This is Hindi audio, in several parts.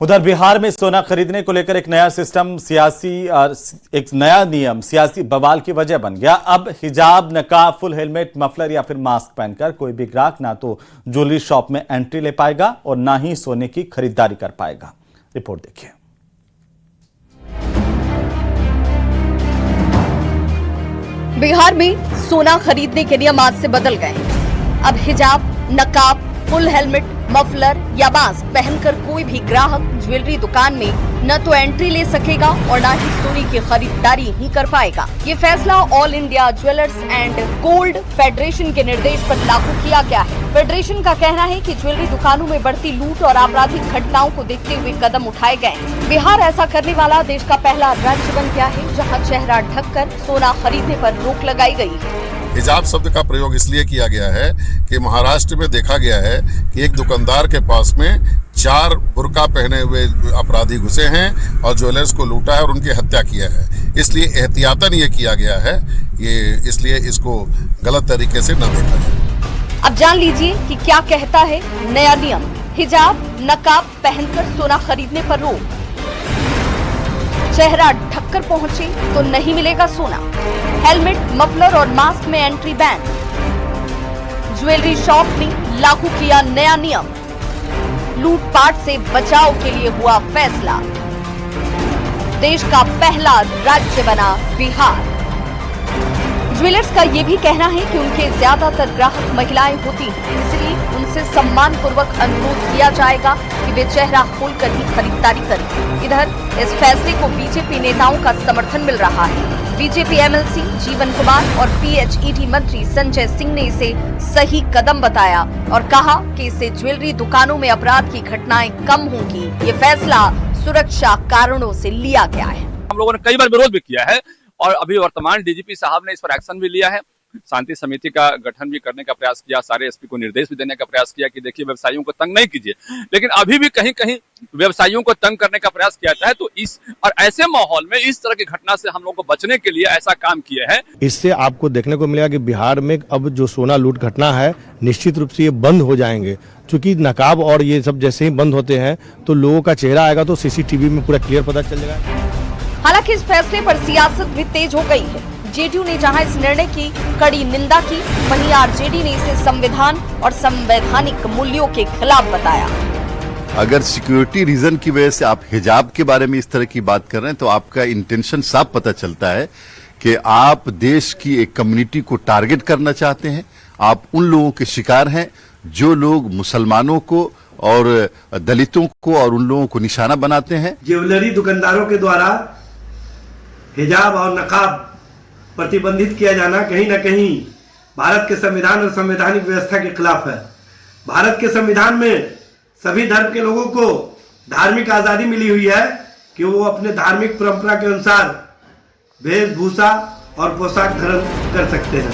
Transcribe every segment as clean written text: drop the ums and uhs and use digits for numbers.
उधर बिहार में सोना खरीदने को लेकर एक नया सिस्टम एक नया नियम सियासी बवाल की वजह बन गया। अब हिजाब, नकाब, फुल हेलमेट, मफलर या फिर मास्क पहनकर कोई भी ग्राहक ना तो ज्वेलरी शॉप में एंट्री ले पाएगा और ना ही सोने की खरीदारी कर पाएगा। रिपोर्ट देखिए। बिहार में सोना खरीदने के नियम आज से बदल गए। अब हिजाब, नकाब, फुल हेलमेट, मफलर या मास्क पहनकर कोई भी ग्राहक ज्वेलरी दुकान में न तो एंट्री ले सकेगा और न ही सोने की खरीदारी ही कर पाएगा। ये फैसला all India jewellers and gold federation के निर्देश पर लागू किया गया है। फेडरेशन का कहना है कि ज्वेलरी दुकानों में बढ़ती लूट और आपराधिक घटनाओं को देखते हुए कदम उठाए गए। बिहार ऐसा करने वाला देश का पहला राज्य बन गया है जहाँ चेहरा ढककर सोना खरीदने पर रोक लगाई गई है। हिजाब शब्द का प्रयोग इसलिए किया गया है कि महाराष्ट्र में देखा गया है कि एक दुकानदार के पास में 4 बुर्का पहने हुए अपराधी घुसे हैं और ज्वेलर्स को लूटा है और उनकी हत्या किया है। इसलिए एहतियातन ये किया गया है, इसलिए इसको गलत तरीके से न देखा जाए। अब जान लीजिए कि क्या कहता है नया नियम। हिजाब, नकाब पहनकर सोना खरीदने पर रोक। चेहरा ढककर पहुंचे तो नहीं मिलेगा सोना। हेलमेट, मफलर और मास्क में एंट्री बैन। ज्वेलरी शॉप में लागू किया नया नियम। लूटपाट से बचाव के लिए हुआ फैसला। देश का पहला राज्य बना बिहार। ज्वेलर्स का ये भी कहना है कि उनके ज्यादातर ग्राहक महिलाएं होती हैं, इसलिए उनसे सम्मान पूर्वक अनुरोध किया जाएगा कि वे चेहरा खोलकर ही खरीदारी करें। इधर इस फैसले को बीजेपी नेताओं का समर्थन मिल रहा है। बीजेपी एमएलसी जीवन कुमार और पीएचईडी मंत्री संजय सिंह ने इसे सही कदम बताया और कहा कि इससे ज्वेलरी दुकानों में अपराध की घटनाएं कम होंगी। ये फैसला सुरक्षा कारणों से लिया गया है। हम लोगों ने कई बार विरोध भी किया है और अभी वर्तमान डीजीपी साहब ने इस पर एक्शन भी लिया है। शांति समिति का गठन भी करने का प्रयास किया, सारे एसपी को निर्देश भी देने का प्रयास किया कि देखिए व्यवसायियों को तंग नहीं कीजिए, लेकिन अभी भी कहीं कहीं व्यवसायियों को तंग करने का प्रयास किया जाता है। तो ऐसे माहौल में इस तरह की घटना से हम लोग को बचने के लिए ऐसा काम किया है। इससे आपको देखने को मिलेगा कि बिहार में अब जो सोना लूट घटना है निश्चित रूप से ये बंद हो जाएंगे, क्योंकि नकाब और ये सब जैसे ही बंद होते हैं तो लोगों का चेहरा आएगा तो सीसीटीवी में पूरा क्लियर पता चल जाएगा। हालांकि इस फैसले पर सियासत भी तेज हो गई है। जेडीयू ने जहां इस निर्णय की कड़ी निंदा की, वहीं आरजेडी ने इसे संविधान और संवैधानिक मूल्यों के खिलाफ बताया। अगर सिक्योरिटी रीजन की वजह से आप हिजाब के बारे में इस तरह की बात कर रहे हैं तो आपका इंटेंशन साफ पता चलता है कि आप देश की एक कम्युनिटी को टारगेट करना चाहते हैं। आप उन लोगों के शिकार हैं जो लोग मुसलमानों को और दलितों को और उन लोगों को निशाना बनाते हैं। ज्वेलरी दुकानदारों के द्वारा हिजाब और नकाब प्रतिबंधित किया जाना कहीं न कहीं भारत के संविधान और संवैधानिक व्यवस्था के खिलाफ है। भारत के संविधान में सभी धर्म के लोगों को धार्मिक आजादी मिली हुई है कि वो अपने धार्मिक परंपरा के अनुसार वेशभूषा और पोशाक धारण कर सकते हैं।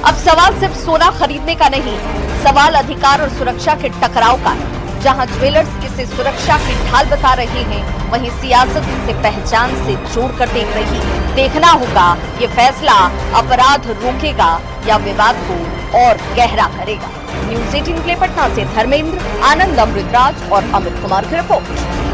अब सवाल सिर्फ सोना खरीदने का नहीं, सवाल अधिकार और सुरक्षा के टकराव का है। जहां ज्वेलर्स इसे सुरक्षा की ढाल बता रहे हैं, वहीं सियासत इसे पहचान से जोड़कर देख रही है। देखना होगा ये फैसला अपराध रोकेगा या विवाद को और गहरा करेगा। न्यूज़ 18 के लिए पटना से धर्मेंद्र, आनंद, अमृतराज और अमित कुमार की रिपोर्ट।